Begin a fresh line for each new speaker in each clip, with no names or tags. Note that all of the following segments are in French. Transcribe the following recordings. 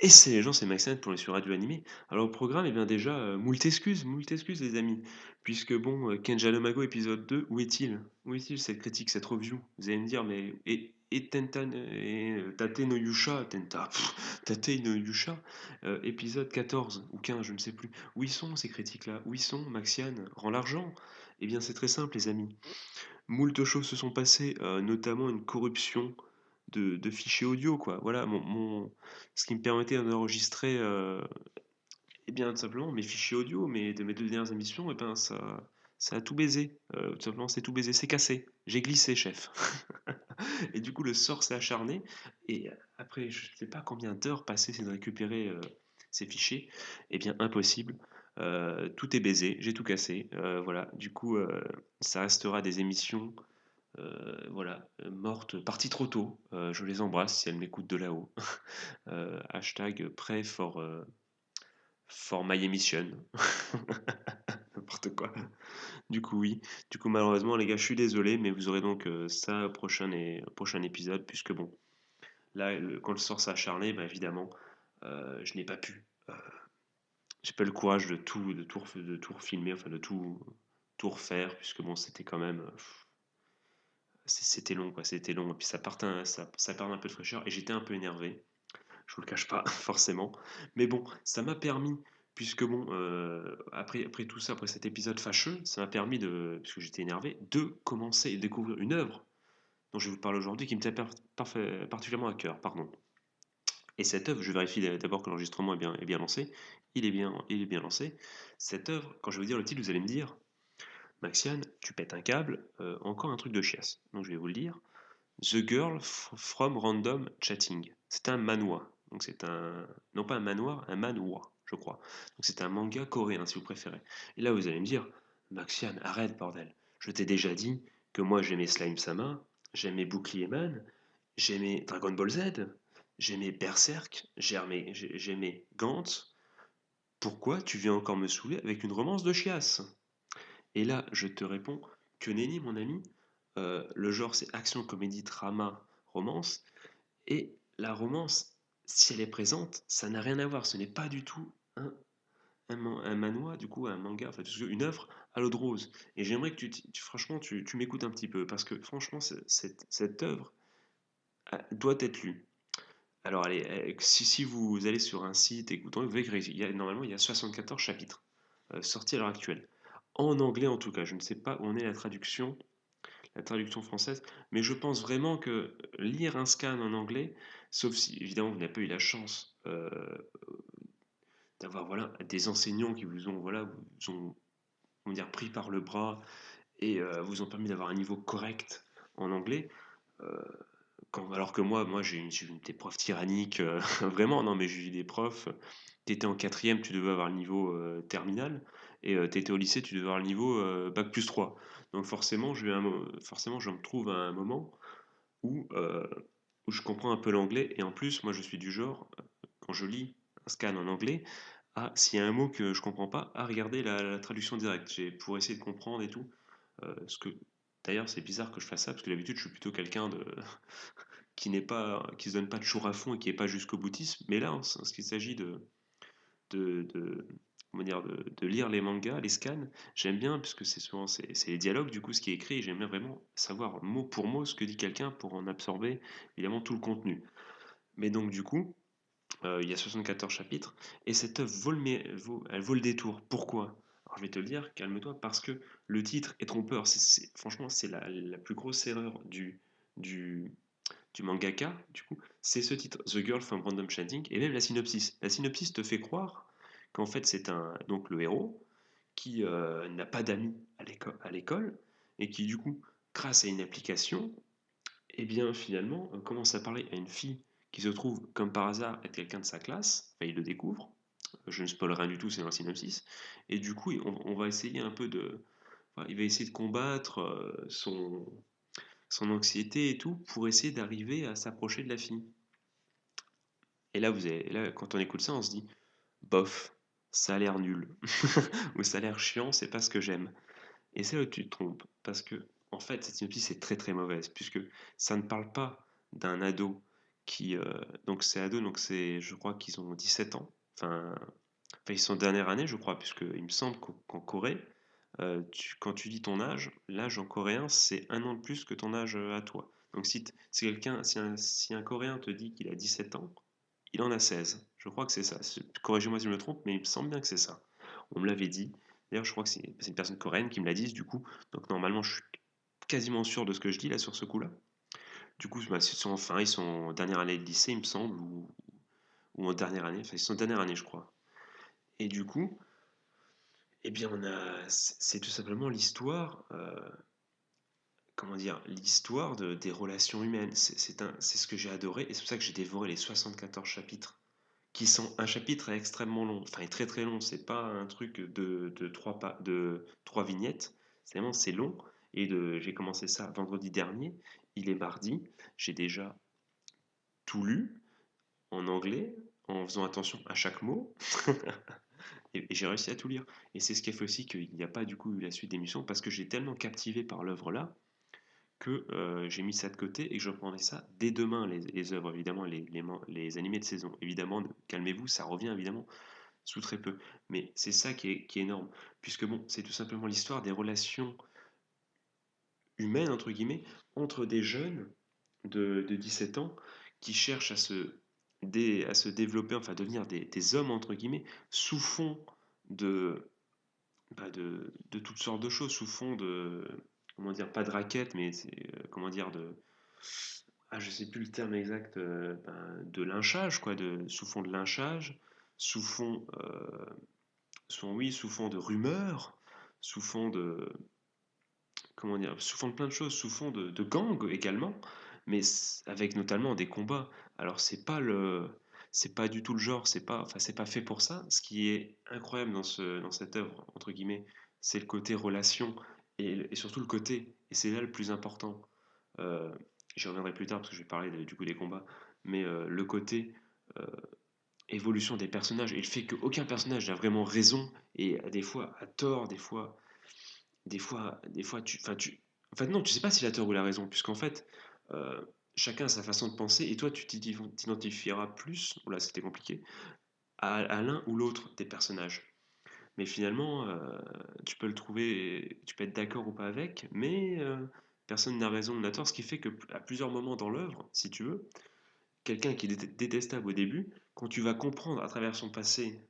Et c'est les gens, c'est Maxence pour les sur Radio Animé. Alors au programme, eh bien déjà, moult excuses les amis. Puisque bon, Kenja no Mago épisode 2, où est-il? Où est-il cette critique, cette review? Vous allez me dire, mais et Tenta, et Tate no Yusha, Tate no Yusha, épisode 14 ou 15, je ne sais plus. Où ils sont ces critiques-là? Où ils sont, Maxian? Rends l'argent? Eh bien c'est très simple les amis. Moult choses se sont passées, notamment une corruption de fichiers audio, quoi. Voilà, ce qui me permettait d'enregistrer, eh bien, tout simplement, mes fichiers audio, de mes deux dernières émissions, eh ben, ça a tout baisé. Tout simplement, c'est tout baisé, c'est cassé. J'ai glissé, chef. Et du coup, le sort s'est acharné. Et après, je ne sais pas combien d'heures passées c'est de récupérer ces fichiers. Eh bien, impossible. Tout est baisé, j'ai tout cassé. Voilà. Du coup, ça restera des émissions voilà, mortes, parties trop tôt. Je les embrasse si elles m'écoutent de là-haut. Hashtag pray for my emission. N'importe quoi. Du coup, oui. Du coup, malheureusement, les gars, je suis désolé, mais vous aurez donc ça au prochain épisode, puisque bon, là, quand le sort s'est acharné, bah, évidemment, je n'ai pas pu. J'ai pas le courage de tout refilmer, enfin tout refaire, puisque bon, c'était quand même. C'était long, quoi, c'était long. Et puis ça perd un peu de fraîcheur, et j'étais un peu énervé. Je vous le cache pas, forcément. Mais bon, ça m'a permis, puisque bon, après tout ça, après cet épisode fâcheux, ça m'a permis puisque j'étais énervé, de commencer et découvrir une œuvre dont je vais vous parler aujourd'hui qui me tient particulièrement à cœur, pardon. Et cette œuvre, je vérifie d'abord que l'enregistrement est bien lancé. Il est bien lancé. Cette œuvre, quand je vais vous dire le titre, vous allez me dire, Maxiane, tu pètes un câble, encore un truc de chiasse. Donc je vais vous le dire. The Girl from Random Chatting. C'est un manhwa. Donc c'est un... Non pas un manoir, un manhwa, je crois. Donc c'est un manga coréen, si vous préférez. Et là, vous allez me dire, Maxian, arrête, bordel. Je t'ai déjà dit que moi, j'aimais Slime Sama, j'aimais Bouclier Man, j'aimais Dragon Ball Z, j'aimais Berserk, j'aimais Gantz. Pourquoi tu viens encore me saouler avec une romance de chiasse? Et là, je te réponds que nenni, mon ami. Le genre, c'est action, comédie, drama, romance. Et la romance, si elle est présente, ça n'a rien à voir. Ce n'est pas du tout un manhwa, du coup, un manga, enfin, une œuvre à l'eau de rose. Et j'aimerais que franchement, tu m'écoutes un petit peu, parce que franchement, cette œuvre doit être lue. Alors, allez, si vous allez sur un site, écoutons, vous verrez normalement, il y a 74 chapitres sortis à l'heure actuelle. En anglais, en tout cas. Je ne sais pas où en est la traduction française, mais je pense vraiment que lire un scan en anglais, sauf si évidemment vous n'avez pas eu la chance d'avoir voilà, des enseignants qui vous ont, voilà, vous ont comment dire, pris par le bras et vous ont permis d'avoir un niveau correct en anglais, euh, alors que moi j'ai eu des profs tyranniques, vraiment, non mais j'ai eu des profs, t'étais en quatrième, tu devais avoir le niveau terminal, et t'étais au lycée, tu devais avoir le niveau bac plus 3. Donc forcément je me trouve à un moment où, où je comprends un peu l'anglais, et en plus, moi je suis du genre, quand je lis un scan en anglais, s'il y a un mot que je comprends pas, à regarder la traduction directe, pour essayer de comprendre et tout. Ce que, D'ailleurs, c'est bizarre que je fasse ça, parce que d'habitude, je suis plutôt quelqu'un qui se donne pas toujours à fond et qui est pas jusqu'au boutisme, mais là, en ce qu'il s'agit de, comment dire, de lire les mangas, les scans, j'aime bien, puisque c'est les dialogues, du coup, ce qui est écrit, et j'aime bien vraiment savoir mot pour mot ce que dit quelqu'un pour en absorber évidemment tout le contenu. Mais donc, du coup, il y a 74 chapitres, et cette œuvre elle vaut le détour. Pourquoi? Alors, je vais te le dire, calme-toi, parce que le titre est trompeur. Franchement, c'est la plus grosse erreur du, du mangaka, du coup, c'est ce titre, The Girl from Random Chanting, et même la synopsis. La synopsis te fait croire qu'en fait c'est donc le héros qui n'a pas d'amis à l'école et qui du coup, grâce à une application, eh bien finalement commence à parler à une fille qui se trouve comme par hasard être quelqu'un de sa classe. Enfin, il le découvre. Je ne spoil rien du tout, c'est dans la synopsis. Et du coup, on va essayer un peu enfin, il va essayer de combattre son anxiété et tout pour essayer d'arriver à s'approcher de la fille. Là, quand on écoute ça, on se dit, bof, ça a l'air nul, ou ça a l'air chiant, c'est pas ce que j'aime. Et c'est là où tu te trompes, parce que, en fait, cette synopsis est très très mauvaise, puisque ça ne parle pas d'un ado qui, donc c'est ado, donc je crois qu'ils ont 17 ans. Ils sont dernière année, je crois, puisque il me semble qu'en Corée, quand tu dis ton âge, l'âge en coréen, c'est un an de plus que ton âge à toi. Donc si un Coréen te dit qu'il a 17 ans, il en a 16. Je crois que c'est ça. Corrigez-moi si je me trompe, mais il me semble bien que c'est ça. On me l'avait dit. D'ailleurs, je crois que c'est une personne coréenne qui me l'a dit, du coup. Donc normalement, je suis quasiment sûr de ce que je dis là sur ce coup-là. Du coup, ils sont en dernière année de lycée, il me semble, ou en dernière année. Enfin, ils sont en dernière année, je crois. Et du coup, eh bien, c'est tout simplement l'histoire, comment dire, l'histoire des relations humaines. C'est ce que j'ai adoré, et c'est pour ça que j'ai dévoré les 74 chapitres, qui sont un chapitre est extrêmement long, enfin, est très très long. C'est pas un truc de trois vignettes. C'est long. J'ai commencé ça vendredi dernier. Il est mardi. J'ai déjà tout lu en anglais, en faisant attention à chaque mot. Et j'ai réussi à tout lire. Et c'est ce qui a fait aussi qu'il n'y a pas du coup eu la suite d'émission, parce que j'ai tellement captivé par l'œuvre là que j'ai mis ça de côté et que je reprendrai ça dès demain, les œuvres, évidemment, les animés de saison. Évidemment, calmez-vous, ça revient évidemment sous très peu. Mais c'est ça qui est énorme, puisque bon, c'est tout simplement l'histoire des relations humaines, entre guillemets, entre des jeunes de 17 ans qui cherchent à se développer, enfin devenir des hommes, entre guillemets, sous fond de, de toutes sortes de choses, sous fond de, comment dire, pas de raquettes, mais comment dire, je sais plus le terme exact, de lynchage, quoi, sous fond de lynchage, sous fond, oui, sous fond de rumeurs, sous fond de, comment dire, sous fond de plein de choses, sous fond de gang également, mais avec notamment des combats. Alors c'est pas du tout le genre, c'est pas fait pour ça. Ce qui est incroyable dans cette œuvre, entre guillemets, c'est le côté relation et surtout le côté, et c'est là le plus important. euh, J'y reviendrai plus tard parce que je vais parler du coup des combats, mais le côté euh, évolution des personnages et le fait qu'aucun personnage n'a vraiment raison et des fois a tort, des fois, en fait, non, tu sais pas s'il a tort ou la raison, puisqu'en fait, euh, chacun a sa façon de penser, et toi, tu t'identifieras plus, là c'était compliqué, à l'un ou l'autre des personnages. Mais finalement, tu peux le trouver, tu peux être d'accord ou pas avec, mais personne n'a raison ou n'a tort, ce qui fait que à plusieurs moments dans l'œuvre, si tu veux, quelqu'un qui est détestable au début, quand tu vas comprendre à travers son passé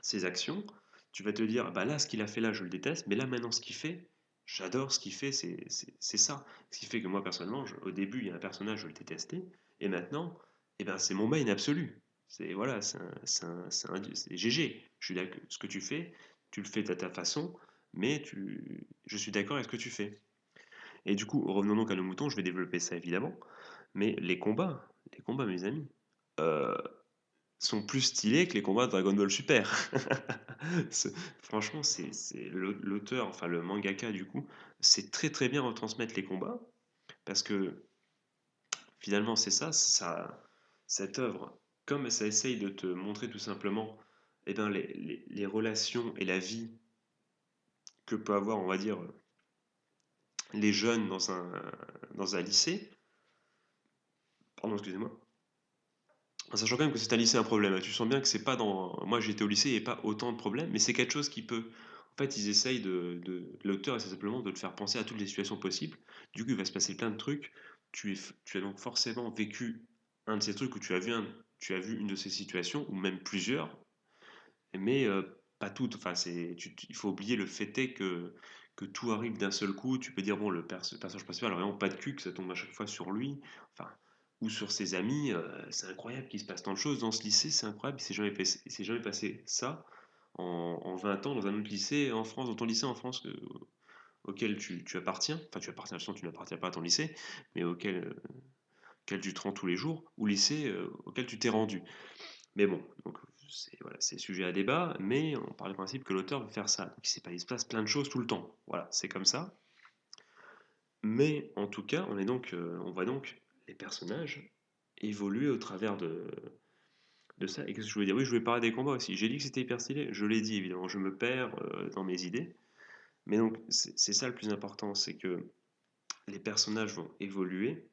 ses actions, tu vas te dire, bah là, ce qu'il a fait là, je le déteste, mais là, maintenant, ce qu'il fait, j'adore ce qu'il fait, c'est ça. Ce qui fait que moi, personnellement, au début, il y a un personnage, je le détestais, et maintenant, eh ben, c'est mon main absolu. C'est voilà, c'est GG. Je suis d'accord. Ce que tu le fais à ta façon, mais je suis d'accord avec ce que tu fais. Et du coup, revenons donc à nos moutons, je vais développer ça évidemment, mais les combats, mes amis, euh, sont plus stylés que les combats de Dragon Ball Super. Franchement, l'auteur, enfin le mangaka du coup, c'est très très bien retransmettre les combats parce que finalement c'est cette œuvre, comme ça essaye de te montrer tout simplement eh ben, les relations et la vie que peut avoir, on va dire, les jeunes dans un lycée. Pardon, excusez-moi. En sachant quand même que c'est un lycée un problème. Tu sens bien que c'est pas dans. Moi j'étais au lycée et pas autant de problèmes, mais c'est quelque chose qui peut. En fait, ils essayent l'auteur essaie simplement de te faire penser à toutes les situations possibles. Du coup, il va se passer plein de trucs. Tu as donc forcément vécu un de ces trucs où tu as vu une de ces situations, ou même plusieurs, mais pas toutes. Enfin, il faut oublier le fait est que tout arrive d'un seul coup. Tu peux dire, bon, le personnage principal a vraiment pas de cul, que ça tombe à chaque fois sur lui. Enfin, ou sur ses amis. C'est incroyable qu'il se passe tant de choses dans ce lycée, c'est incroyable. Il s'est jamais passé ça en 20 ans dans un autre lycée en France, dans ton lycée en France auquel tu appartiens. Enfin, tu appartiens, tu n'appartiens pas à ton lycée, mais auquel tu te rends tous les jours, ou lycée auquel tu t'es rendu. Mais bon, donc voilà, c'est sujet à débat, mais on part du principe que l'auteur veut faire ça. Donc il se passe plein de choses tout le temps. Voilà, c'est comme ça. Mais en tout cas, on voit donc les personnages évoluer au travers de ça. Et qu'est-ce que je voulais dire? Oui, je voulais parler des combats aussi. J'ai dit que c'était hyper stylé. Je l'ai dit, évidemment. Je me perds dans mes idées. Mais donc, c'est ça le plus important, c'est que les personnages vont évoluer.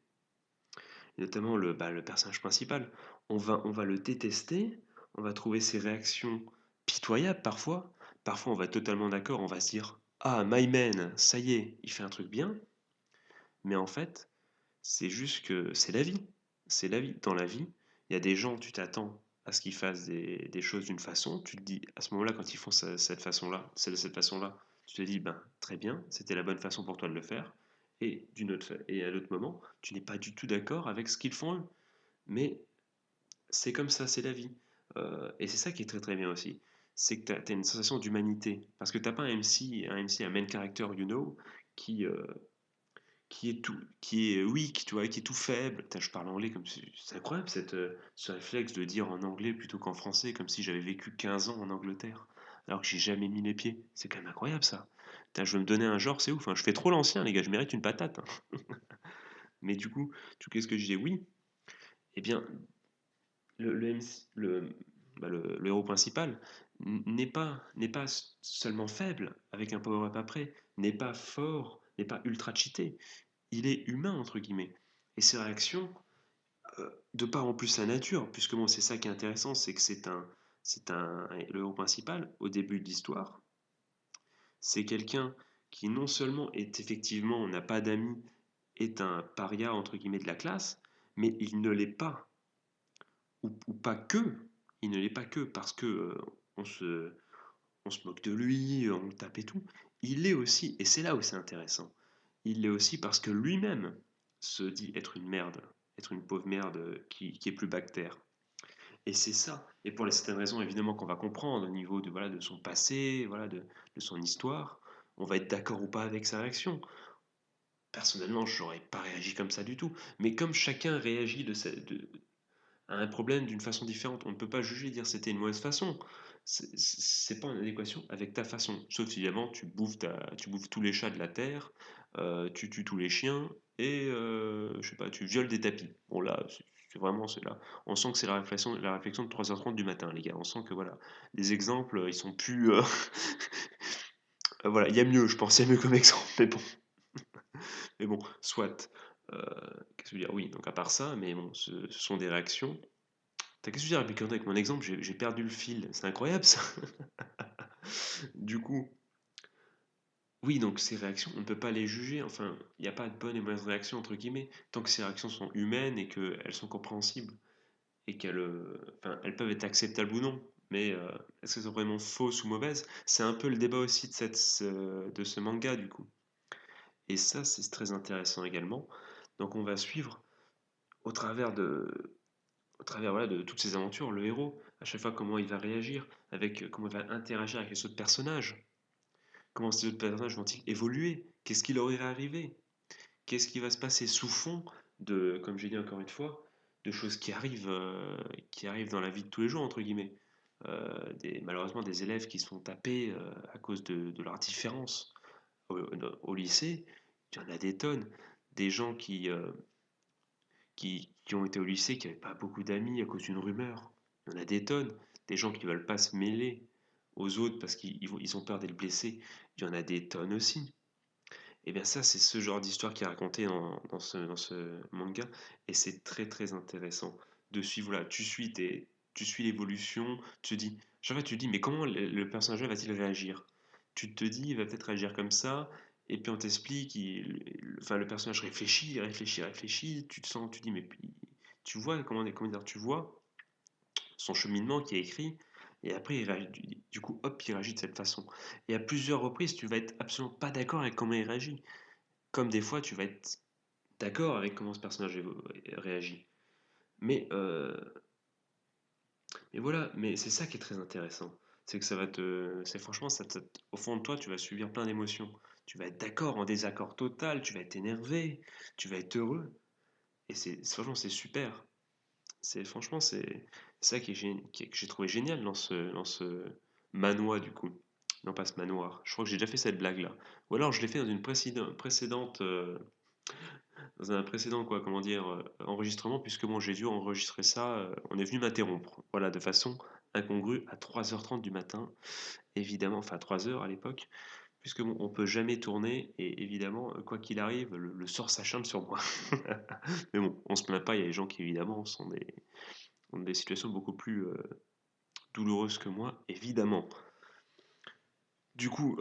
et notamment le personnage principal. On va le détester, on va trouver ses réactions pitoyables parfois. Parfois, on va être totalement d'accord, on va se dire: «Ah, my man, ça y est, il fait un truc bien», mais en fait, c'est juste que c'est la vie. C'est la vie. Dans la vie, il y a des gens, tu t'attends à ce qu'ils fassent des choses d'une façon. Tu te dis, à ce moment-là, quand ils font cette façon-là, c'est de cette façon-là, tu te dis, ben, très bien, c'était la bonne façon pour toi de le faire. Et à l'autre moment, tu n'es pas du tout d'accord avec ce qu'ils font eux. Mais c'est comme ça, c'est la vie. Et c'est ça qui est très très bien aussi. C'est que tu as une sensation d'humanité. Parce que tu n'as pas un main character, qui, euh, qui est weak, tu vois, qui est tout faible. Putain, je parle anglais comme si, c'est incroyable ce réflexe de dire en anglais plutôt qu'en français, comme si j'avais vécu 15 ans en Angleterre, alors que j'ai jamais mis les pieds. C'est quand même incroyable ça. Putain, je veux me donner un genre, c'est ouf, hein. Je fais trop l'ancien, les gars, je mérite une patate, hein. Mais du coup, qu'est-ce que je dis? Oui, eh bien, le, MC le héros principal n'est pas seulement faible avec un power-up après, n'est pas fort, n'est pas ultra cheaté, il est humain, entre guillemets. Et ses réactions, de par en plus sa nature, puisque bon, c'est ça qui est intéressant, c'est que le héros principal, au début de l'histoire, c'est quelqu'un qui non seulement est effectivement, n'a pas d'amis, est un paria, entre guillemets, de la classe, mais il ne l'est pas, ou pas que, il ne l'est pas que parce que on se, on se moque de lui, on le tape et tout, il l'est aussi, et c'est là où c'est intéressant, il l'est aussi parce que lui-même se dit être une merde, être une pauvre merde qui est plus bactère. Et c'est ça. Et pour les certaines raisons, évidemment, qu'on va comprendre au niveau de, voilà, de son passé, voilà, de son histoire, on va être d'accord ou pas avec sa réaction. Personnellement, je n'aurais pas réagi comme ça du tout. Mais comme chacun réagit à un problème d'une façon différente, on ne peut pas juger et dire c'était une mauvaise façon. C'est pas en adéquation avec ta façon. Sauf si évidemment tu bouffes tous les chats de la terre, tu tues tous les chiens et je sais pas, tu violes des tapis. Bon là, c'est là. On sent que c'est la réflexion de 3h30 du matin, les gars. On sent que voilà, les exemples, ils sont plus. Voilà, il y a mieux, je pense, il y a mieux comme exemple. Mais bon, soit. Euh, Qu'est-ce que je veux dire? Oui, donc à part ça, mais bon, ce sont des réactions. Qu'est-ce que je veux dire avec mon exemple? J'ai perdu le fil. C'est incroyable ça. Du coup, oui, donc ces réactions, on ne peut pas les juger. Enfin, il n'y a pas de bonne et mauvaise réaction, entre guillemets, tant que ces réactions sont humaines et qu'elles sont compréhensibles et enfin, elles peuvent être acceptables ou non. Mais est-ce qu'elles sont vraiment fausses ou mauvaises? C'est un peu le débat aussi de ce manga, du coup. Et ça, c'est très intéressant également. Donc, on va suivre au travers voilà, de toutes ces aventures, le héros, à chaque fois comment il va réagir, comment il va interagir avec les autres personnages, comment ces autres personnages vont-ils évoluer, qu'est-ce qui leur est arrivé, qu'est-ce qui va se passer sous fond comme j'ai dit encore une fois, de choses qui arrivent dans la vie de tous les jours, entre guillemets. Malheureusement, des élèves qui se font taper à cause de leurs différences au lycée, il y en a des tonnes. Des gens qui ont été au lycée, qui n'avaient pas beaucoup d'amis à cause d'une rumeur. Il y en a des tonnes. Des gens qui ne veulent pas se mêler aux autres parce qu'ils ont peur d'être blessés. Il y en a des tonnes aussi. Et bien ça, c'est ce genre d'histoire qui est raconté dans ce manga. Et c'est très très intéressant de suivre. Voilà, tu suis l'évolution. Chaque fois, tu te dis, mais comment le personnage va-t-il réagir? Tu te dis, il va peut-être réagir comme ça. Et puis on t'explique, enfin, le personnage réfléchit, il réfléchit, réfléchit. Tu te sens, tu dis, mais tu vois, comment dire, tu vois son cheminement qui est écrit. Et après, du coup, hop, il réagit de cette façon. Et à plusieurs reprises, tu vas être absolument pas d'accord avec comment il réagit. Comme des fois, tu vas être d'accord avec comment ce personnage réagit. Mais, mais voilà, mais c'est ça qui est très intéressant. C'est que c'est franchement, au fond de toi, tu vas subir plein d'émotions. Tu vas être d'accord, en désaccord total, tu vas être énervé, tu vas être heureux. Et franchement, c'est super. Franchement, c'est ça que j'ai trouvé génial dans ce manoir, du coup. Non, pas ce manoir. Je crois que j'ai déjà fait cette blague-là. Ou alors, je l'ai fait dans une précédente, dans un précédent quoi, comment dire, enregistrement, puisque bon, j'ai dû enregistrer ça, on est venu m'interrompre, voilà, de façon incongrue à 3h30 du matin, évidemment, enfin 3h à l'époque, puisque bon, on peut jamais tourner, et évidemment, quoi qu'il arrive, le sort s'acharne sur moi. Mais bon, on se plaint pas, il y a des gens qui évidemment ont des situations beaucoup plus douloureuses que moi, évidemment. Du coup,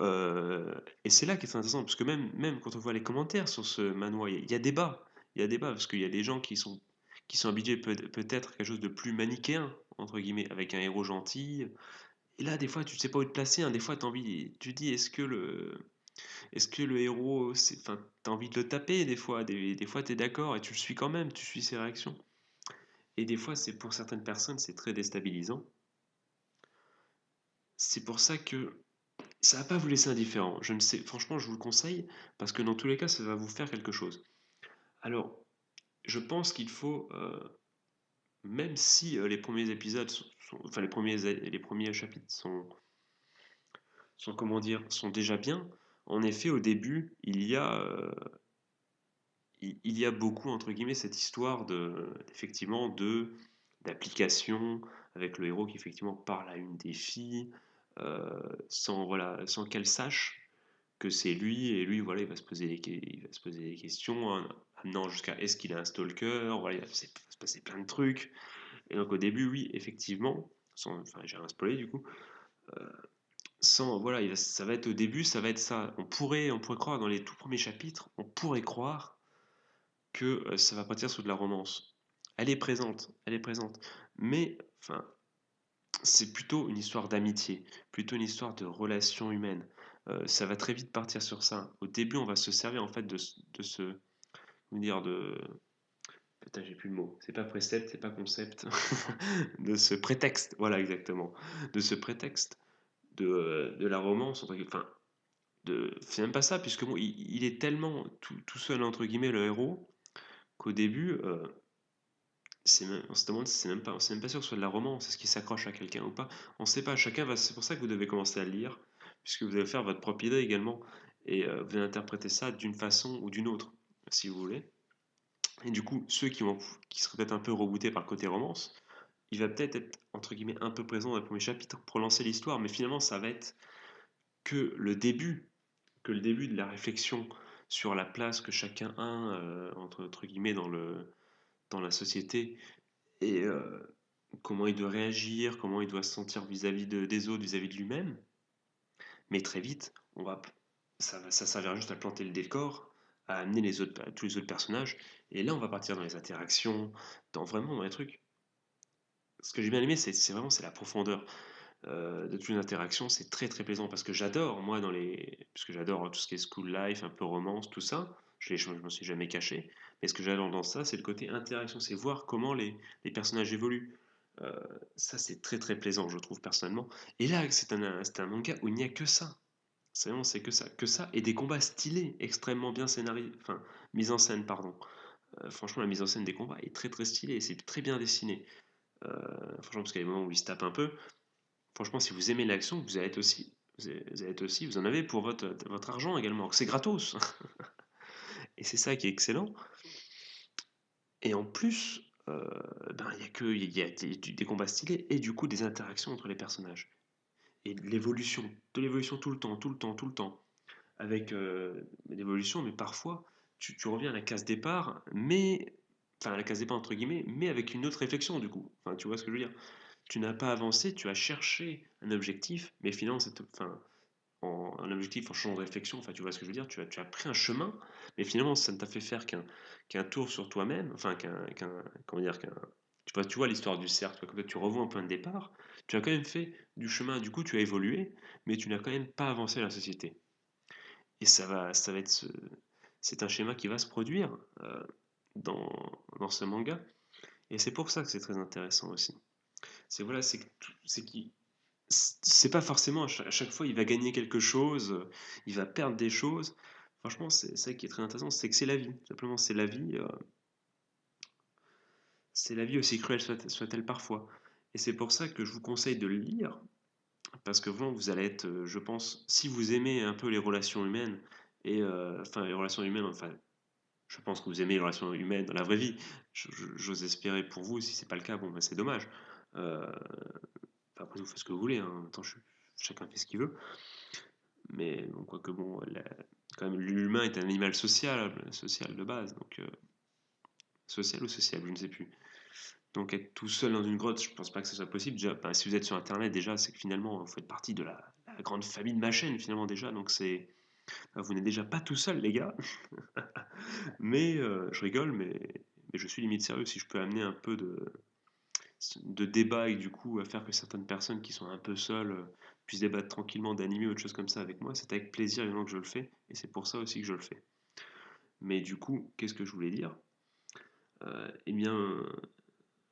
et c'est là qui est intéressant, parce que même quand on voit les commentaires sur ce manoir, il y a débat. Il y a débat, parce qu'il y a des gens qui sont habitués peut-être à quelque chose de plus manichéen, entre guillemets, avec un héros gentil. Et là, des fois, tu sais pas où te placer, hein. Des fois, tu dis, est-ce que le héros, enfin, t'as envie de le taper, des fois. Des fois, t'es d'accord et tu le suis quand même, tu suis ses réactions. Et des fois, c'est pour certaines personnes, c'est très déstabilisant. C'est pour ça que ça va pas vous laisser indifférent. Je ne sais, franchement, je vous le conseille parce que dans tous les cas, ça va vous faire quelque chose. Alors, je pense qu'il faut, même si les premiers épisodes, enfin les premiers chapitres sont comment dire, sont déjà bien. En effet, au début, il y a beaucoup entre guillemets cette histoire effectivement d'application avec le héros qui effectivement parle à une des filles sans voilà sans qu'elle sache que c'est lui, et lui voilà il va se poser des questions amenant jusqu'à est-ce qu'il a un stalker, voilà il va se passer plein de trucs. Et donc au début oui effectivement enfin j'ai rien spoilé du coup, sans voilà ça va être au début, ça va être ça, on pourrait croire dans les tout premiers chapitres, on pourrait croire que ça va partir sur de la romance. Elle est présente, mais enfin c'est plutôt une histoire d'amitié, plutôt une histoire de relation humaine. Ça va très vite partir sur ça. Au début, on va se servir en fait de ce, comment dire, de, putain, j'ai plus le mot. C'est pas précepte, c'est pas concept, de ce prétexte. Voilà, exactement, de ce prétexte de la romance. Enfin, c'est même pas ça, puisque bon, il est tellement tout seul entre guillemets le héros qu'au début, on se demande si c'est même pas sûr que ce soit de la romance, est-ce qu'il s'accroche à quelqu'un ou pas. On sait pas, c'est pour ça que vous devez commencer à le lire, puisque vous allez faire votre propre idée également, et vous allez interpréter ça d'une façon ou d'une autre, si vous voulez. Et du coup, qui seraient peut-être un peu rebootés par le côté romance, il va peut-être être, entre guillemets, un peu présent dans le premier chapitre pour lancer l'histoire, mais finalement, ça va être que le début, que le début de la réflexion sur la place que chacun a, entre guillemets, dans la société, et comment il doit réagir, comment il doit se sentir vis-à-vis des autres, vis-à-vis de lui-même. Mais très vite, ça servira juste à planter le décor, à amener tous les autres personnages. Et là, on va partir dans les interactions, vraiment dans les trucs. Ce que j'ai bien aimé, c'est la profondeur de toutes les interactions. C'est très très plaisant parce que j'adore, moi, parce que j'adore tout ce qui est school life, un peu romance, tout ça. Je m'en suis jamais caché. Mais ce que j'adore dans ça, c'est le côté interaction, c'est voir comment les personnages évoluent. Euh, Ça, c'est très très plaisant, je trouve personnellement. Et là, c'est un manga où il n'y a que ça. C'est vraiment, c'est que ça, et des combats stylés, extrêmement bien scénarisés, enfin, mise en scène, pardon. Franchement, la mise en scène des combats est très très stylée, et c'est très bien dessiné. Franchement, parce qu'il y a des moments où il se tape un peu. Franchement, si vous aimez l'action, vous allez être aussi, vous en avez pour votre argent également. C'est gratos, et c'est ça qui est excellent. Et en plus, ben, il y a des combats stylés et du coup des interactions entre les personnages. Et de l'évolution tout le temps, tout le temps, tout le temps. Avec l'évolution, mais parfois tu reviens à la case départ, mais enfin à la case départ entre guillemets, mais avec une autre réflexion du coup. Enfin, tu vois ce que je veux dire? Tu n'as pas avancé, tu as cherché un objectif, mais finalement un objectif en changeant de réflexion. Enfin, tu vois ce que je veux dire? Tu as pris un chemin, mais finalement ça ne t'a fait faire qu'un tour sur toi-même, enfin comment dire tu vois l'histoire du cercle, tu vois, tu revois un point de départ, tu as quand même fait du chemin, du coup tu as évolué, mais tu n'as quand même pas avancé dans la société. Et ça va être c'est un schéma qui va se produire dans, dans ce manga. Et c'est pour ça que c'est très intéressant aussi. C'est voilà, c'est qui, c'est pas forcément à chaque fois il va gagner quelque chose, il va perdre des choses. Franchement, c'est ça qui est très intéressant, c'est que c'est la vie. Simplement, c'est la vie aussi cruelle soit-elle parfois. Et c'est pour ça que je vous conseille de le lire, parce que vous allez être, je pense, si vous aimez un peu les relations humaines, et enfin les relations humaines, enfin je pense que vous aimez les relations humaines dans la vraie vie. J'ose espérer pour vous. Si c'est pas le cas, bon, ben, c'est dommage. Après, vous faites ce que vous voulez. Hein. Chacun fait ce qu'il veut. Mais bon, quoique bon, quand même, l'humain est un animal social de base, donc social ou sociable, je ne sais plus. Donc être tout seul dans une grotte, je pense pas que ce soit possible. Déjà, ben, si vous êtes sur Internet, déjà, c'est que finalement, vous faites partie de la grande famille de ma chaîne, finalement, déjà. Donc vous n'êtes déjà pas tout seul, les gars. Mais je rigole, mais je suis limite sérieux. Si je peux amener un peu de débat et du coup à faire que certaines personnes qui sont un peu seules puissent débattre tranquillement d'animés ou autre chose comme ça avec moi, c'est avec plaisir évidemment que je le fais. Et c'est pour ça aussi que je le fais. Mais du coup, qu'est-ce que je voulais dire? Eh bien,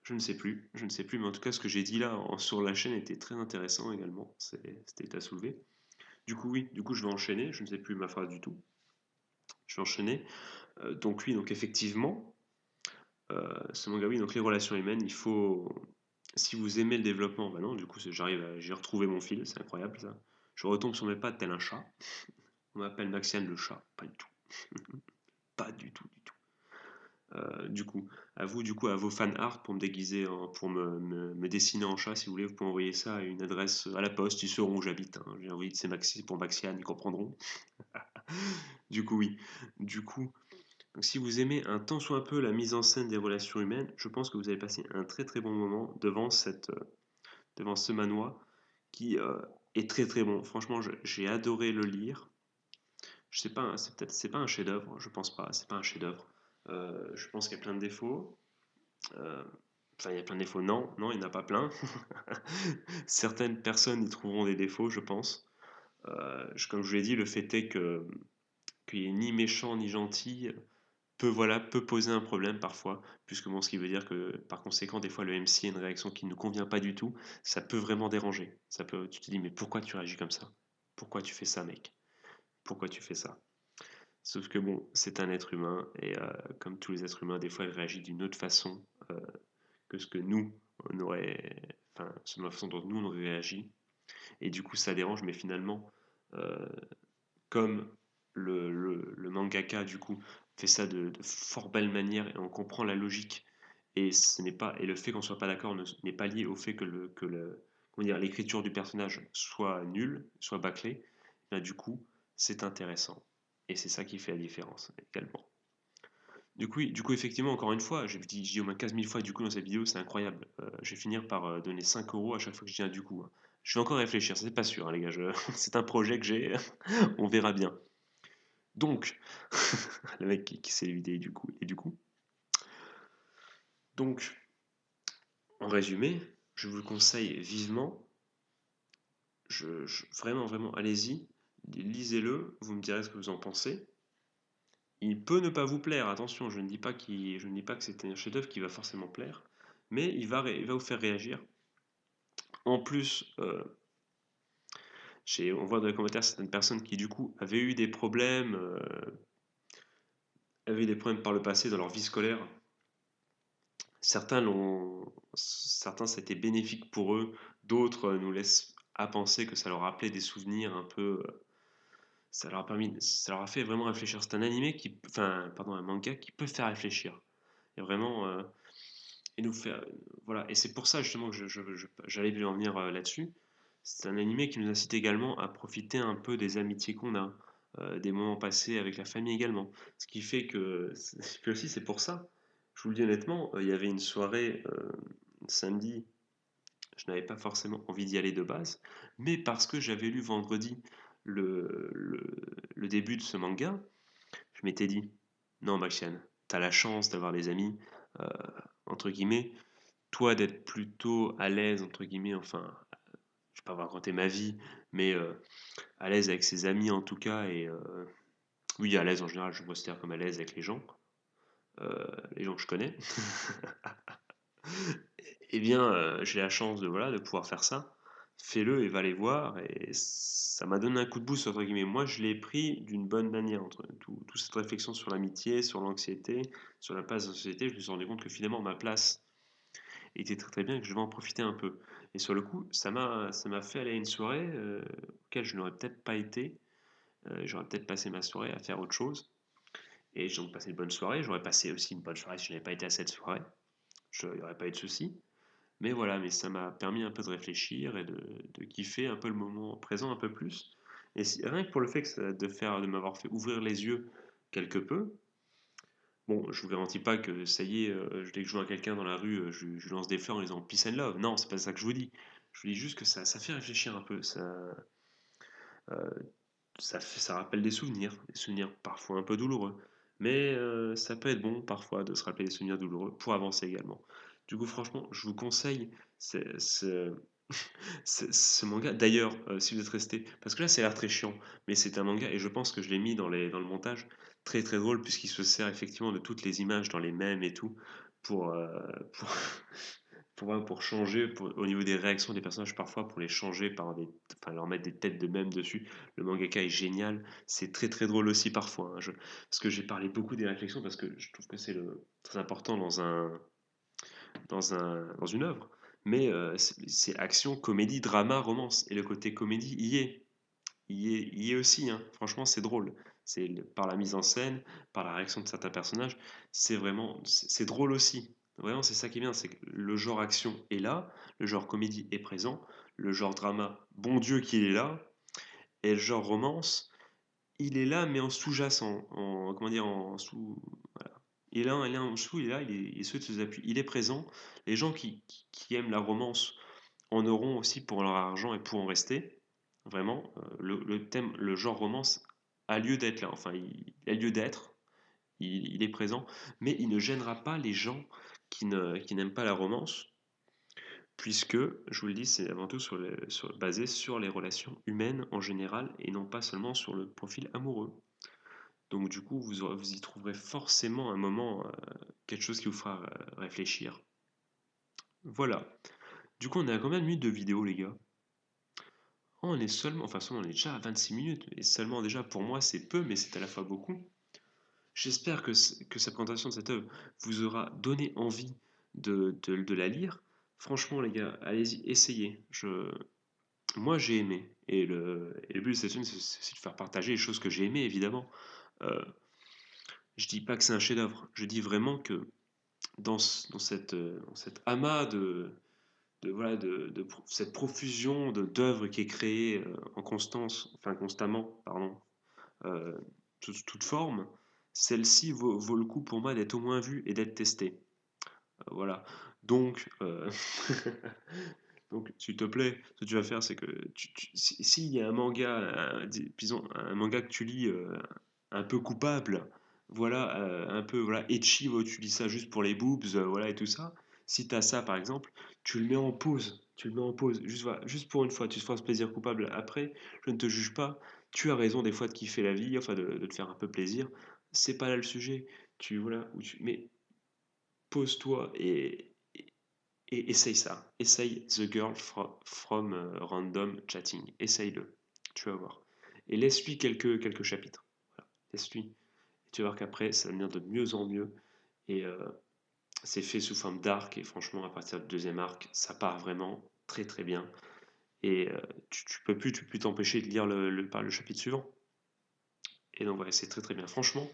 je ne sais plus, mais en tout cas, ce que j'ai dit là sur la chaîne était très intéressant également. C'était à soulever. Du coup, oui, du coup, je vais enchaîner. Je ne sais plus ma phrase du tout. Je vais enchaîner. Donc, oui, donc effectivement, ce manga, oui, donc les relations humaines, il faut. Si vous aimez le développement, bah non, du coup, j'ai retrouvé mon fil, c'est incroyable ça. Je retombe sur mes pattes tel un chat. On m'appelle Maxiane le chat, pas du tout. Pas du tout, du tout. Du coup, à vous, du coup, à vos fan art pour me déguiser, pour me dessiner en chat, si vous voulez, vous pouvez envoyer ça à une adresse à la poste, ils sauront où j'habite. Hein. J'ai envie de c'est Maxi pour Maxiane, ils comprendront. Du coup, oui. Du coup, donc, si vous aimez un tant soit un peu la mise en scène des relations humaines, je pense que vous allez passer un très très bon moment devant ce manoir qui est très très bon. Franchement, j'ai adoré le lire. Je sais pas, hein, c'est pas un chef-d'œuvre, je pense pas, c'est pas un chef-d'œuvre. Je pense qu'il y a plein de défauts. Euh, Enfin, il y a plein de défauts. Non, non, il n'y en a pas plein. Certaines personnes y trouveront des défauts, je pense. Comme je vous l'ai dit, le fait est qu'il n'y ait ni méchant ni gentil peut poser un problème parfois, puisque bon, ce qui veut dire que par conséquent, des fois, le MC a une réaction qui ne nous convient pas du tout. Ça peut vraiment déranger. Tu te dis, mais pourquoi tu réagis comme ça? Pourquoi tu fais ça, mec? Pourquoi tu fais ça? Sauf que bon, c'est un être humain, et comme tous les êtres humains, des fois, il réagit d'une autre façon que ce que nous, on aurait, enfin, selon la façon dont nous on réagit. Et du coup, ça dérange, mais finalement, euh, comme le mangaka, du coup, fait ça de fort belle manière et on comprend la logique, et, et le fait qu'on soit pas d'accord n'est pas lié au fait comment dire, l'écriture du personnage soit nulle, soit bâclée, là, du coup, c'est intéressant. Et c'est ça qui fait la différence également. Du coup, effectivement, encore une fois, je dis au moins 15 000 fois du coup dans cette vidéo, c'est incroyable. Je vais finir par donner 5 euros à chaque fois que je dis un du coup. Hein. Je vais encore réfléchir, c'est pas sûr, hein, les gars. C'est un projet que j'ai, on verra bien. Donc, le mec qui sait l'idée du coup. Et du coup, donc, en résumé, je vous le conseille vivement. Vraiment, vraiment, allez-y, lisez-le, vous me direz ce que vous en pensez. Il peut ne pas vous plaire, attention, je ne dis pas que c'est un chef-d'œuvre qui va forcément plaire, mais il va vous faire réagir. En plus, on voit dans les commentaires certaines personnes qui du coup avaient eu des problèmes par le passé dans leur vie scolaire. Certains ça a été bénéfique pour eux, d'autres nous laissent à penser que ça leur a rappelé des souvenirs un peu. Ça leur a fait vraiment réfléchir. C'est un animé un manga qui peut faire réfléchir. Et vraiment, et nous faire, voilà. Et c'est pour ça justement que j'allais en venir là-dessus. C'est un animé qui nous incite également à profiter un peu des amitiés qu'on a, des moments passés avec la famille également. Ce qui fait que, puis aussi c'est pour ça, je vous le dis honnêtement, il y avait une soirée samedi, je n'avais pas forcément envie d'y aller de base, mais parce que j'avais lu vendredi le, le, le début de ce manga, je m'étais dit, non Maxiane, t'as la chance d'avoir des amis, euh, entre guillemets, toi d'être plutôt à l'aise, entre guillemets, enfin, je vais pas vous raconter ma vie, mais à l'aise avec ses amis en tout cas, et oui, à l'aise en général, je me considère comme à l'aise avec les gens que je connais. Eh bien, j'ai la chance voilà, de pouvoir faire ça. Fais-le et va les voir. Et ça m'a donné un coup de boost, entre guillemets. Moi, je l'ai pris d'une bonne manière. Toute cette réflexion sur l'amitié, sur l'anxiété, sur la place de la société, je me suis rendu compte que finalement, ma place était très très bien et que je vais en profiter un peu. Et sur le coup, ça m'a fait aller à une soirée auquel je n'aurais peut-être pas été. J'aurais peut-être passé ma soirée à faire autre chose. Et j'ai donc passé une bonne soirée. J'aurais passé aussi une bonne soirée si je n'avais pas été à cette soirée. Il n'y aurait pas eu de souci. Mais voilà, mais ça m'a permis un peu de réfléchir et de kiffer un peu le moment présent un peu plus. Et rien que pour le fait de m'avoir fait ouvrir les yeux quelque peu, bon, je vous garantis pas que ça y est, dès que je vois quelqu'un dans la rue, je lui lance des fleurs en disant peace and love. Non, c'est pas ça que je vous dis. Je vous dis juste que ça fait réfléchir un peu. Euh, ça rappelle des souvenirs parfois un peu douloureux. Mais ça peut être bon parfois de se rappeler des souvenirs douloureux pour avancer également. Du coup, franchement, je vous conseille ce manga. D'ailleurs, si vous êtes resté, parce que là, c'est l'air très chiant, mais c'est un manga et je pense que je l'ai mis dans le montage très très drôle puisqu'il se sert effectivement de toutes les images dans les mèmes et tout pour, pour, pour changer au niveau des réactions des personnages parfois pour les changer enfin leur mettre des têtes de mèmes dessus. Le mangaka est génial, c'est très très drôle aussi parfois, hein. Parce que j'ai parlé beaucoup des réflexions parce que je trouve que c'est très important dans une œuvre. Mais c'est action, comédie, drama, romance. Et le côté comédie y est. Y est aussi, hein. Franchement, c'est drôle. Par la mise en scène, par la réaction de certains personnages. C'est drôle aussi. Vraiment, c'est ça qui est bien. C'est que le genre action est là, le genre comédie est présent, le genre drama, bon Dieu qu'il est là. Et le genre romance, il est là, mais en sous-jacent. Comment dire, en sous. Voilà. Il est là en dessous, il est là, il est sous de ses appuis. Il est présent. Les gens qui aiment la romance en auront aussi pour leur argent et pour en rester. Vraiment, le thème, le genre romance a lieu d'être là. Enfin, il a lieu d'être. Il est présent. Mais il ne gênera pas les gens qui n'aiment pas la romance. Puisque, je vous le dis, c'est avant tout basé sur les relations humaines en général et non pas seulement sur le profil amoureux. Donc du coup, vous y trouverez forcément un moment, quelque chose qui vous fera réfléchir. Voilà. Du coup, on est à combien de minutes de vidéo, les gars? Oh, on est seulement, enfin, on est déjà à 26 minutes, et seulement déjà pour moi c'est peu, mais c'est à la fois beaucoup. J'espère que cette présentation de cette œuvre vous aura donné envie de la lire. Franchement, les gars, allez-y, essayez. Moi, j'ai aimé. Et le but de cette chaîne, c'est aussi de faire partager les choses que j'ai aimées, évidemment. Euh, je dis pas que c'est un chef-d'œuvre. Je dis vraiment que dans cet amas voilà, cette profusion d'œuvres qui est créée en constance, enfin constamment, pardon, euh, toute forme, celle-ci vaut le coup pour moi d'être au moins vue et d'être testée. Voilà. Donc, donc, s'il te plaît, ce que tu vas faire, c'est que s'il y a un manga, disons, un manga que tu lis un peu coupable, voilà, un peu voilà, ecchi, voilà, tu lis ça juste pour les boobs, voilà, et tout ça. Si tu as ça, par exemple, tu le mets en pause. Tu le mets en pause, juste, voilà, juste pour une fois, tu te feras ce plaisir coupable après. Je ne te juge pas. Tu as raison des fois de kiffer la vie, enfin de te faire un peu plaisir. C'est pas là le sujet. Voilà, mais pose-toi et essaye ça. Essaye The Girl from Random Chatting. Essaye-le. Tu vas voir. Et laisse-lui quelques chapitres. Voilà. Laisse-lui. Et tu vas voir qu'après, ça va venir de mieux en mieux. Et c'est fait sous forme d'arc. Et franchement, à partir du deuxième arc, ça part vraiment très très bien. Et tu peux plus t'empêcher de lire le chapitre suivant. Et donc voilà, c'est très très bien. Franchement,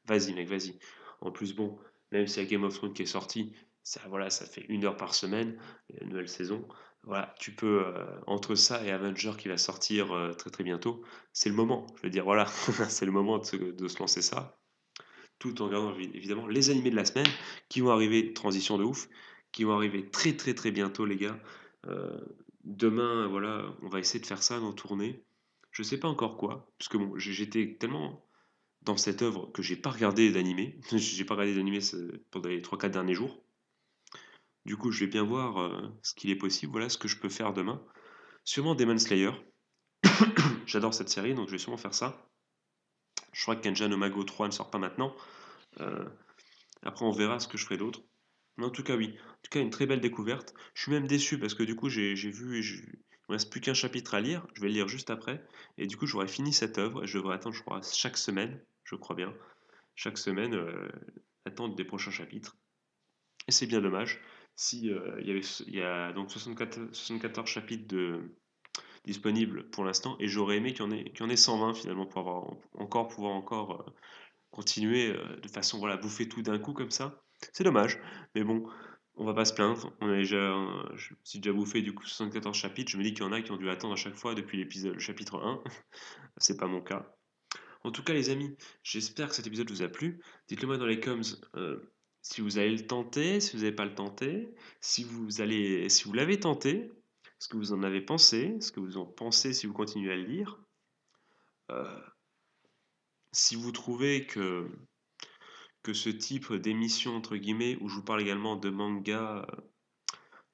vas-y mec, vas-y. En plus, bon, même s'il y a Game of Thrones qui est sorti, ça, voilà, ça fait 1 heure par semaine, la nouvelle saison. Voilà, tu peux, entre ça et Avenger qui va sortir très très bientôt, c'est le moment. Je veux dire, voilà, c'est le moment de se lancer ça, tout en regardant évidemment les animés de la semaine qui vont arriver, transition de ouf, qui vont arriver très très très bientôt, les gars. Euh, Demain, voilà, on va essayer de faire ça, d'en tourner. Je sais pas encore quoi, parce que bon, j'étais tellement dans cette œuvre que j'ai pas regardé d'animé. J'ai pas regardé d'animé pendant les 3-4 derniers jours. Du coup, je vais bien voir ce qu'il est possible, voilà ce que je peux faire demain. Sûrement Demon Slayer. J'adore cette série, donc je vais sûrement faire ça. Je crois que Kenja no Mago 3 ne sort pas maintenant. Euh, Après, on verra ce que je ferai d'autre. Mais en tout cas, oui. En tout cas, une très belle découverte. Je suis même déçu parce que du coup, j'ai vu. Il me reste plus qu'un chapitre à lire. Je vais le lire juste après. Et du coup, j'aurai fini cette œuvre et je devrais attendre, je crois, chaque semaine. Je crois bien. Chaque semaine, attendre des prochains chapitres. Et c'est bien dommage. Si, il y a donc 74 chapitres disponibles pour l'instant, et j'aurais aimé qu'il y en ait 120 finalement pour pouvoir encore continuer de façon voilà bouffer tout d'un coup comme ça. C'est dommage, mais bon, On va pas se plaindre. On a déjà, je me suis déjà bouffé du coup 74 chapitres. Je me dis qu'il y en a qui ont dû attendre à chaque fois depuis l'épisode, le chapitre 1. C'est pas mon cas. En tout cas, les amis, j'espère que cet épisode vous a plu. Dites-le moi dans les coms si vous allez le tenter, si vous n'allez pas le tenter, si vous l'avez tenté, ce que vous en avez pensé, ce que vous en pensez si vous continuez à le lire. Euh, si vous trouvez que ce type d'émission, entre guillemets, où je vous parle également de manga,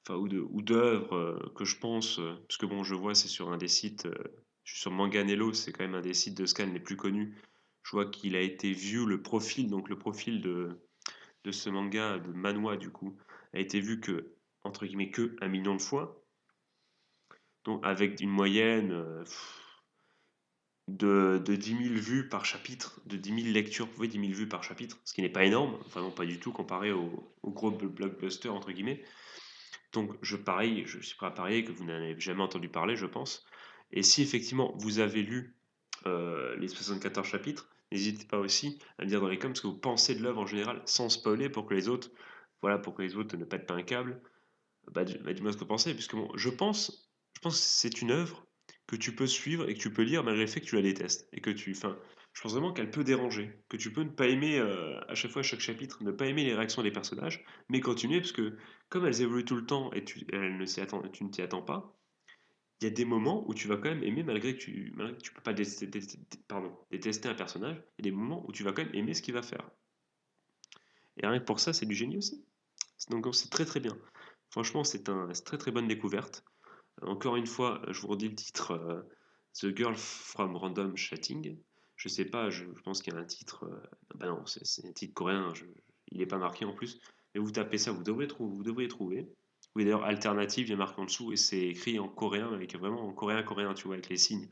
enfin, ou d'œuvres que je pense, parce que bon, je vois, c'est sur un des sites, je suis sur Manganello, c'est quand même un des sites de scan les plus connus. Je vois qu'il a été vu, le profil, donc le profil de ce manga, de manhwa du coup, a été vu que, entre guillemets, que 1 million de fois, donc avec une moyenne de 10 000 vues par chapitre, de 10 000 lectures, vous voyez, 10 000 vues par chapitre, ce qui n'est pas énorme, vraiment pas du tout comparé au gros blockbuster, entre guillemets. Donc je suis prêt à parier que vous n'en avez jamais entendu parler, je pense. Et si effectivement vous avez lu les 74 chapitres, n'hésitez pas aussi à me dire dans les commentaires ce que vous pensez de l'œuvre en général, sans spoiler, pour que les autres, voilà, pour que les autres ne pètent pas un câble. Dis-moi ce que vous pensez, puisque bon, je pense que c'est une œuvre que tu peux suivre et que tu peux lire malgré le fait que tu la détestes. Et que enfin, je pense vraiment qu'elle peut déranger. Que tu peux ne pas aimer, à chaque fois, à chaque chapitre, ne pas aimer les réactions des personnages, mais continuer, parce que comme elles évoluent tout le temps et tu ne t'y attends pas, il y a des moments où tu vas quand même aimer malgré que tu peux pas détester un personnage, il y a des moments où tu vas quand même aimer ce qu'il va faire. Et rien que pour ça, c'est du génie aussi. Donc c'est très très bien. Franchement, c'est très très bonne découverte. Encore une fois, je vous redis le titre The Girl from Random Chatting. Je sais pas, je pense qu'il y a un titre. Bah non, c'est un titre coréen, il n'est pas marqué en plus. Mais vous tapez ça, vous devriez trouver. Oui, d'ailleurs, alternative, il y a marqué en dessous et c'est écrit en coréen, avec vraiment en coréen, coréen, tu vois, avec les signes.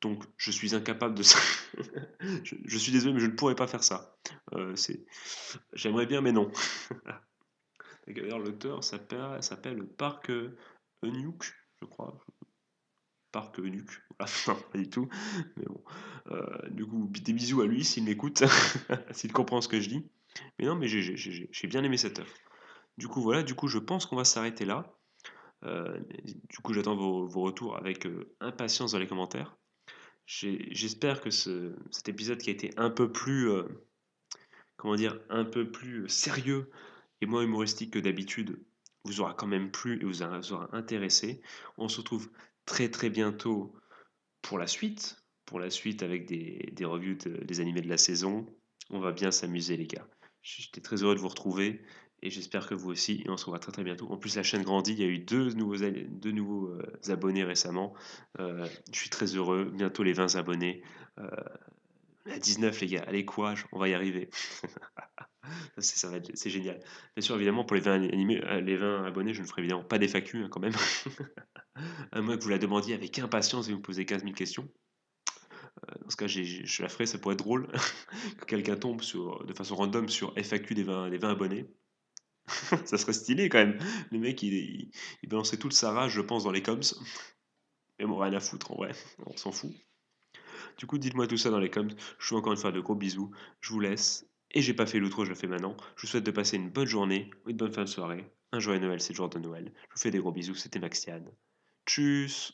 Donc, je suis incapable de ça. Je suis désolé, mais je ne pourrais pas faire ça. J'aimerais bien, mais non. D'ailleurs, l'auteur s'appelle Park Eun-hyuk, je crois. Park Eun-hyuk. Voilà, non, pas du tout. Mais bon. Du coup, des bisous à lui s'il m'écoute, s'il comprend ce que je dis. Mais non, mais j'ai bien aimé cette œuvre. Du coup, voilà, du coup, je pense qu'on va s'arrêter là. Du coup, j'attends vos retours avec impatience dans les commentaires. J'espère que cet épisode qui a été un peu plus, comment dire, un peu plus sérieux et moins humoristique que d'habitude, vous aura quand même plu et vous aura intéressé. On se retrouve très très bientôt pour la suite avec des reviews des animés de la saison. On va bien s'amuser les gars. J'étais très heureux de vous retrouver et j'espère que vous aussi. Et on se revoit très très bientôt. En plus la chaîne grandit, il y a eu deux nouveaux abonnés récemment. Je suis très heureux. Bientôt les 20 abonnés. À 19 les gars, allez courage, on va y arriver. C'est génial. Bien sûr, évidemment, pour les 20 abonnés, je ne ferai évidemment pas des FAQ hein, quand même. À moins que vous la demandiez avec impatience et vous me posez 15 000 questions. Dans ce cas, je la ferai, ça pourrait être drôle que quelqu'un tombe de façon random sur FAQ des 20 abonnés. Ça serait stylé quand même. Le mec, il balançait toute sa rage, je pense, dans les coms. Mais bon, rien à foutre en vrai, on s'en fout. Du coup, dites-moi tout ça dans les coms. Je vous fais encore une fois de gros bisous. Je vous laisse. Et j'ai pas fait l'outro, je le fais maintenant. Je vous souhaite de passer une bonne journée, une bonne fin de soirée. Un joyeux Noël, c'est le jour de Noël. Je vous fais des gros bisous, c'était Maxiane. Tchuss.